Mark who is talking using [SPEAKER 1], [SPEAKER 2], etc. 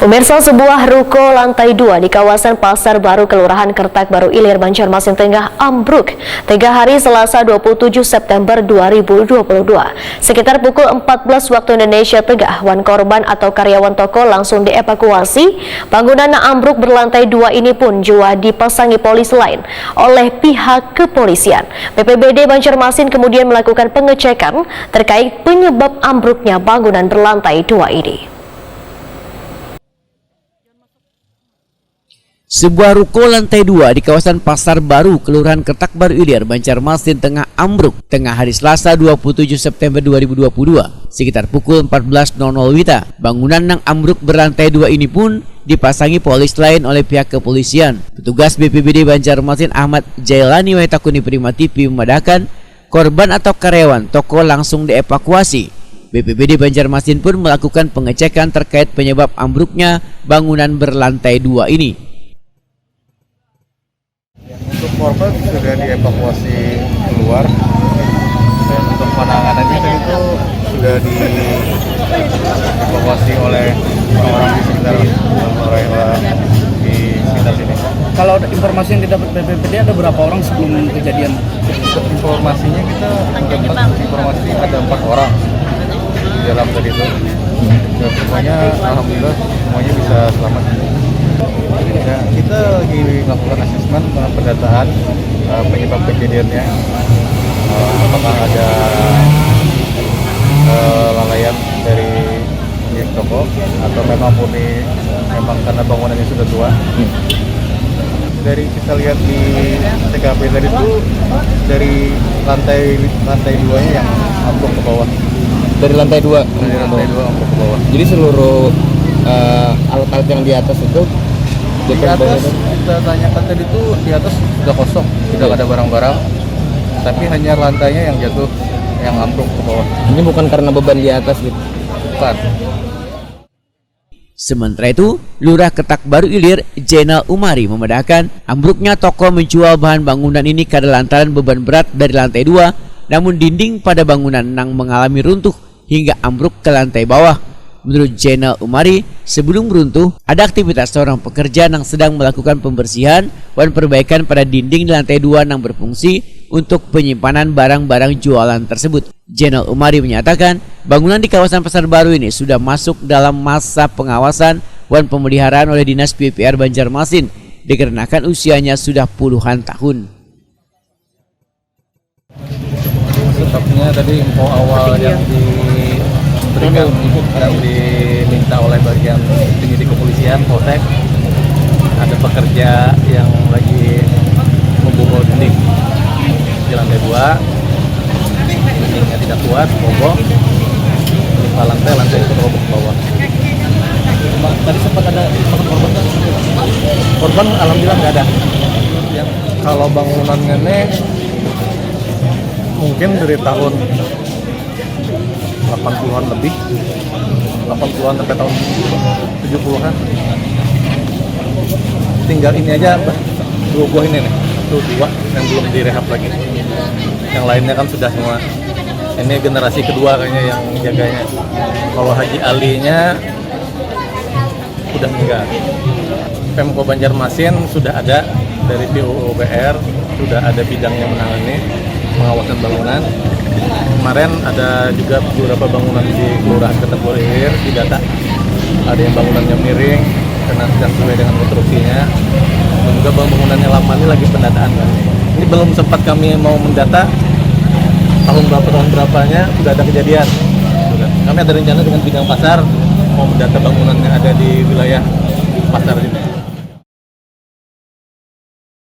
[SPEAKER 1] Pemirsa, sebuah ruko lantai 2 di kawasan Pasar Baru, Kelurahan Kertak Baru Ilir, Banjarmasin Tengah ambruk 3 hari Selasa 27 September 2022. Sekitar pukul 14 waktu Indonesia Tengah, wan korban atau karyawan toko langsung dievakuasi. Bangunan yang ambruk berlantai 2 ini pun juga dipasangi polis lain oleh pihak kepolisian. BPBD Banjarmasin kemudian melakukan pengecekan terkait penyebab ambruknya bangunan berlantai 2 ini.
[SPEAKER 2] Sebuah ruko lantai 2 di kawasan Pasar Baru, Kelurahan Kertak Baru Ilir, Banjarmasin Tengah ambruk tengah hari Selasa 27 September 2022 sekitar pukul 14.00 WITA. Bangunan yang ambruk berlantai 2 ini pun dipasangi polis lain oleh pihak kepolisian. Petugas BPBD Banjarmasin Ahmad Jailani Waitakuni Prima TV memadakan korban atau karyawan toko langsung dievakuasi. BPBD Banjarmasin pun melakukan pengecekan terkait penyebab ambruknya bangunan berlantai 2 ini.
[SPEAKER 3] Untuk korban sudah dievakuasi keluar, dan untuk penanganannya itu sudah dievakuasi oleh orang-orang di sekitar sini.
[SPEAKER 4] Kalau informasi yang didapat BPBD ada berapa orang sebelum kejadian?
[SPEAKER 3] Informasinya kita mendapat informasi ada 4 orang di dalam tadi itu. Dan semuanya alhamdulillah semuanya bisa selamat. Ya, kita lagi melakukan asesmen pendataan penyebab kejadiannya, apakah ada lalaian dari pemilik toko atau memang murni karena bangunannya sudah tua. Dari kita lihat di TKP tadi itu dari lantai 2-nya yang ambruk ke bawah.
[SPEAKER 4] Dari lantai 2?
[SPEAKER 3] Dari lantai 2 ambruk ke bawah.
[SPEAKER 4] Jadi seluruh alat-alat yang di atas itu
[SPEAKER 3] di atas kita tanyakan tadi itu di atas sudah kosong, tidak ada barang-barang, tapi hanya lantainya yang jatuh, yang ambruk ke bawah.
[SPEAKER 4] Ini bukan karena beban di atas gitu?
[SPEAKER 3] Bukan.
[SPEAKER 2] Sementara itu, Lurah Kertak Baru Ilir Jenal Umari membedakan ambruknya toko menjual bahan bangunan ini karena lantaran beban berat dari lantai 2, namun dinding pada bangunan yang mengalami runtuh hingga ambruk ke lantai bawah. Menurut Jenal Umari, sebelum runtuh, ada aktivitas seorang pekerja yang sedang melakukan pembersihan dan perbaikan pada dinding di lantai 2 yang berfungsi untuk penyimpanan barang-barang jualan tersebut. Jenal Umari menyatakan, bangunan di kawasan Pasar Baru ini sudah masuk dalam masa pengawasan dan pemeliharaan oleh Dinas PUPR Banjarmasin, dikarenakan usianya sudah puluhan tahun.
[SPEAKER 3] Sebabnya tadi info awal yang diberikan, yang diminta oleh bagian penyidik kepolisian Polsek, ada pekerja yang lagi membobol dinding di lantai 2, dindingnya tidak kuat, roboh, menimpa lantai itu roboh ke bawah.
[SPEAKER 4] Tadi sempat ada korban?
[SPEAKER 3] Korban alhamdulillah nggak ada. Kalau bangunan ini mungkin dari tahun 80-an lebih, 80-an sampai tahun 70-an. Tinggal ini aja, 2 buah ini nih, 2 yang belum direhab lagi. Yang lainnya kan sudah semua. Ini generasi kedua kayaknya yang jaganya. Kalau Haji Alinya udah enggak. Pemko Banjarmasin sudah ada dari PUPR, sudah ada bidang yang menangani pengawasan bangunan. Kemarin ada juga beberapa bangunan di Kelurahan Kertak Baru Ilir didata. Ada yang bangunannya miring karena sudah sesuai dengan konstruksinya. Dan juga bangunannya lama ini lagi pendataan kan. Ini belum sempat kami mau mendata tahun berapanya sudah ada kejadian. Kami ada rencana dengan bidang pasar mau mendata bangunan yang ada di wilayah pasar ini.